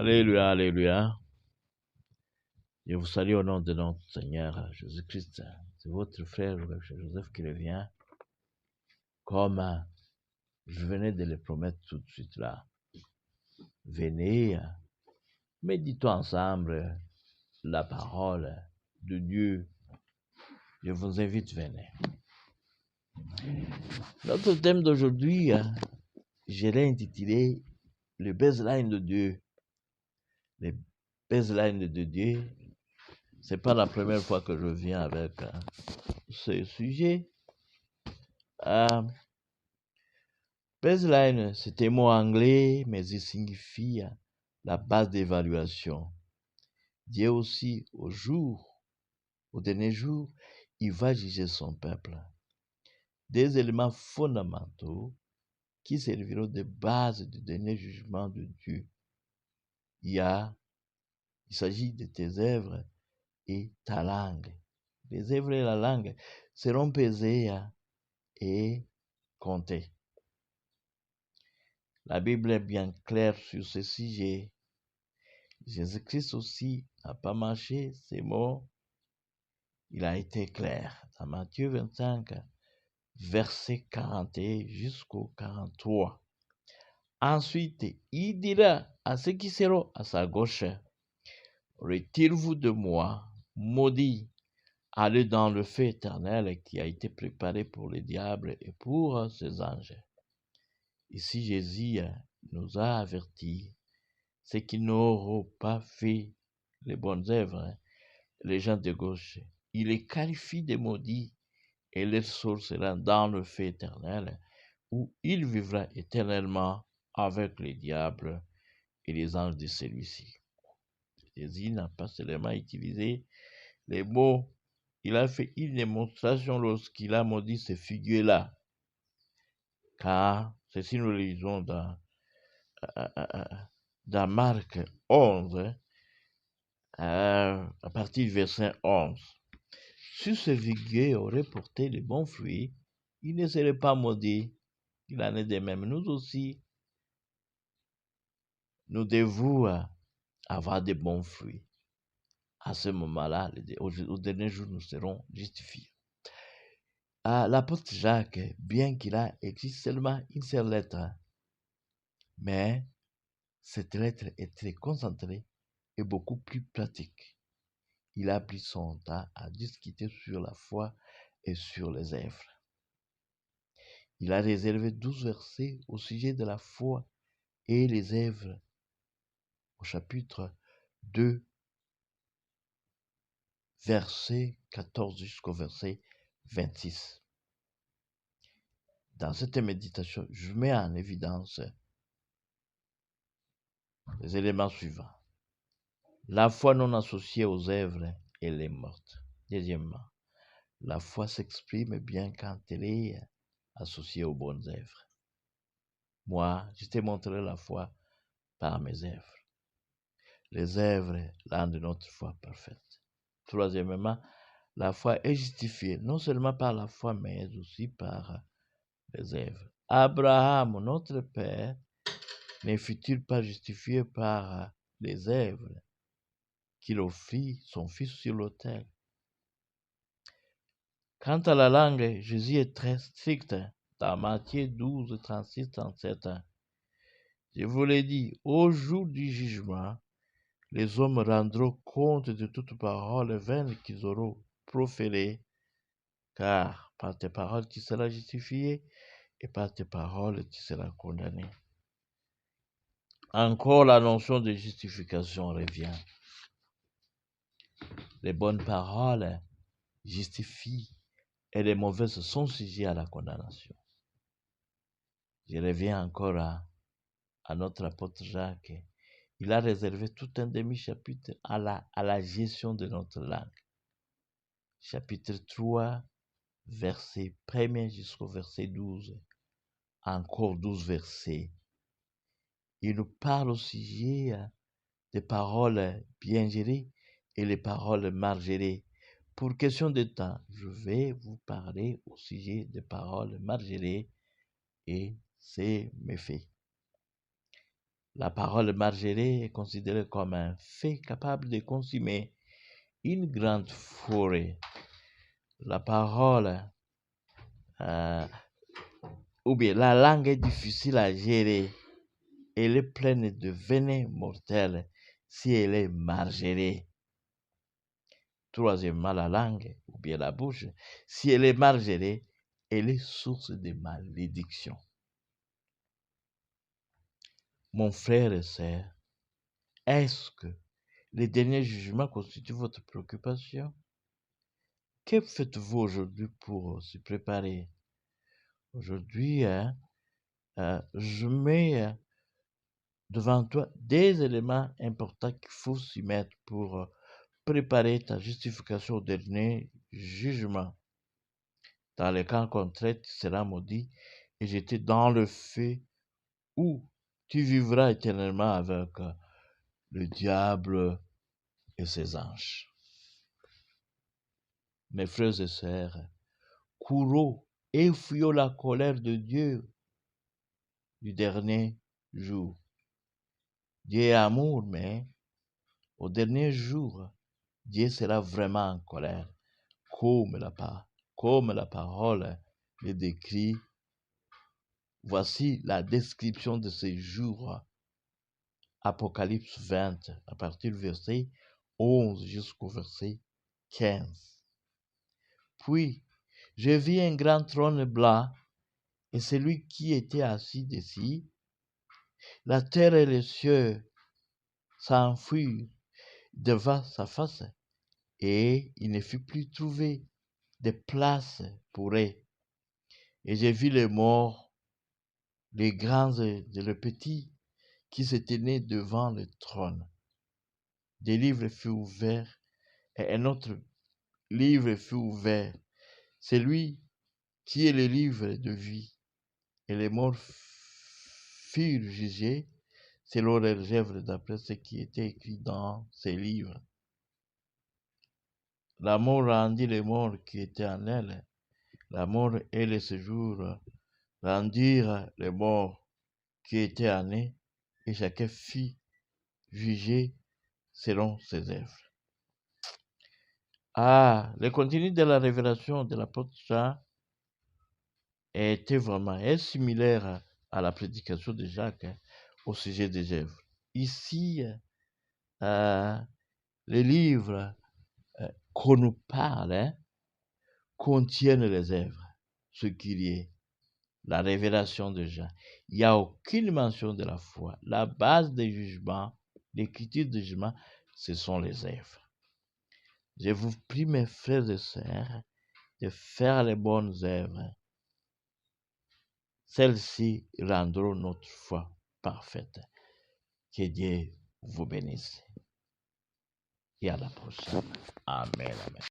Alléluia, alléluia. Je vous salue au nom de notre Seigneur Jésus-Christ. C'est votre frère Joseph qui revient. Comme je venais de le promettre tout de suite là. Venez, méditons ensemble la parole de Dieu. Je vous invite, venez. Notre thème d'aujourd'hui, je l'ai intitulé le baseline de Dieu. Le baseline de Dieu. C'est pas la première fois que je viens avec ce sujet. Baseline, c'est un mot anglais, mais il signifie la base d'évaluation. Dieu aussi, au dernier jour, il va juger son peuple. Des éléments fondamentaux qui serviront de base du dernier jugement de Dieu. Il s'agit de tes œuvres et ta langue. Les œuvres et la langue seront pesées et comptées. La Bible est bien claire sur ce sujet. Jésus-Christ aussi n'a pas mâché ces mots. Il a été clair. Dans Matthieu 25, verset 41 jusqu'au 43. Ensuite, il dira à ceux qui seront à sa gauche, retirez-vous de moi, maudits, allez dans le feu éternel qui a été préparé pour le diable et pour ses anges. Ici, Jésus nous a avertis, ceux qui n'auront pas fait les bonnes œuvres, les gens de gauche, il les qualifie de maudits et leur sort sera dans le feu éternel où il vivra éternellement avec les diables et les anges de celui-ci. Jésus n'a pas seulement utilisé les mots, il a fait une démonstration lorsqu'il a maudit ces figures-là. Car, ceci nous le lisons dans Marc 11, à partir du verset 11. Si ce figuier aurait porté de bons fruits, il ne serait pas maudit. Il en est de même. Nous aussi, nous devons avoir de bons fruits. À ce moment-là, au dernier jour, nous serons justifiés. L'apôtre Jacques, bien qu'il a écrit seulement une seule lettre, mais cette lettre est très concentrée et beaucoup plus pratique. Il a pris son temps à discuter sur la foi et sur les œuvres. Il a réservé 12 versets au sujet de la foi et les œuvres au chapitre 2, verset 14 jusqu'au verset 26. Dans cette méditation, je mets en évidence les éléments suivants. La foi non associée aux œuvres, elle est morte. Deuxièmement, la foi s'exprime bien quand elle est associée aux bonnes œuvres. Moi, je t'ai montré la foi par mes œuvres. Les œuvres rendent notre foi parfaite. Troisièmement, la foi est justifiée non seulement par la foi, mais aussi par les œuvres. Abraham, notre père, ne fut-il pas justifié par les œuvres qu'il offrit son fils sur l'autel? Quant à la langue, Jésus est très strict dans Matthieu 12, 36, 37. Je vous l'ai dit, au jour du jugement, les hommes rendront compte de toute parole vaine qu'ils auront proférée, car par tes paroles tu seras justifié et par tes paroles tu seras condamné. Encore la notion de justification revient. Les bonnes paroles justifient et les mauvaises sont sujettes à la condamnation. Je reviens encore à notre apôtre Jacques. Il a réservé tout un demi-chapitre à la gestion de notre langue. Chapitre 3, verset 1 jusqu'au verset 12. Encore 12 versets. Il nous parle au sujet des paroles bien gérées et les paroles mal gérées. Pour question de temps, je vais vous parler au sujet des paroles mal gérées et ses méfaits. La parole margerée est considérée comme un fait capable de consumer une grande forêt. La parole ou bien la langue est difficile à gérer. Elle est pleine de venin mortel si elle est margerée. Troisièmement, la langue ou bien la bouche, si elle est margerée, elle est source de malédiction. Mon frère et sœur, est-ce que les derniers jugements constituent votre préoccupation? Que faites-vous aujourd'hui pour se préparer? Aujourd'hui, je mets devant toi des éléments importants qu'il faut s'y mettre pour préparer ta justification au dernier jugement. Dans le cas contraire, tu seras maudit et jeté dans le feu où tu vivras éternellement avec le diable et ses anges. Mes frères et sœurs, courons et fuyons la colère de Dieu du dernier jour. Dieu est amour, mais au dernier jour, Dieu sera vraiment en colère, comme la parole le décrit. Voici la description de ces jours. Apocalypse 20, à partir du verset 11 jusqu'au verset 15. Puis, je vis un grand trône blanc et celui qui était assis dessus. La terre et les cieux s'enfuirent devant sa face, et il ne fut plus trouvé de place pour eux. Et j'ai vu les morts, les grands et les petits, qui se tenaient devant le trône. Des livres furent ouverts, et un autre livre fut ouvert, celui qui est le livre de vie. Et les morts furent jugés selon leurs œuvres d'après ce qui était écrit dans ces livres. La mort rendit les morts qui étaient en elle. La mort et le séjour rendirent les morts qui étaient en eux, et chacun fut jugé selon ses œuvres. Le contenu de la révélation de l'apôtre Jean était vraiment similaire à la prédication de Jacques au sujet des œuvres. Ici, les livres qu'on nous parle contiennent les œuvres, ce qui est la révélation de Jean. Il n'y a aucune mention de la foi. La base des jugements, l'écriture des jugements, ce sont les œuvres. Je vous prie, mes frères et sœurs, de faire les bonnes œuvres. Celles-ci rendront notre foi parfaite. Que Dieu vous bénisse. Et à la prochaine. Amen. Amen.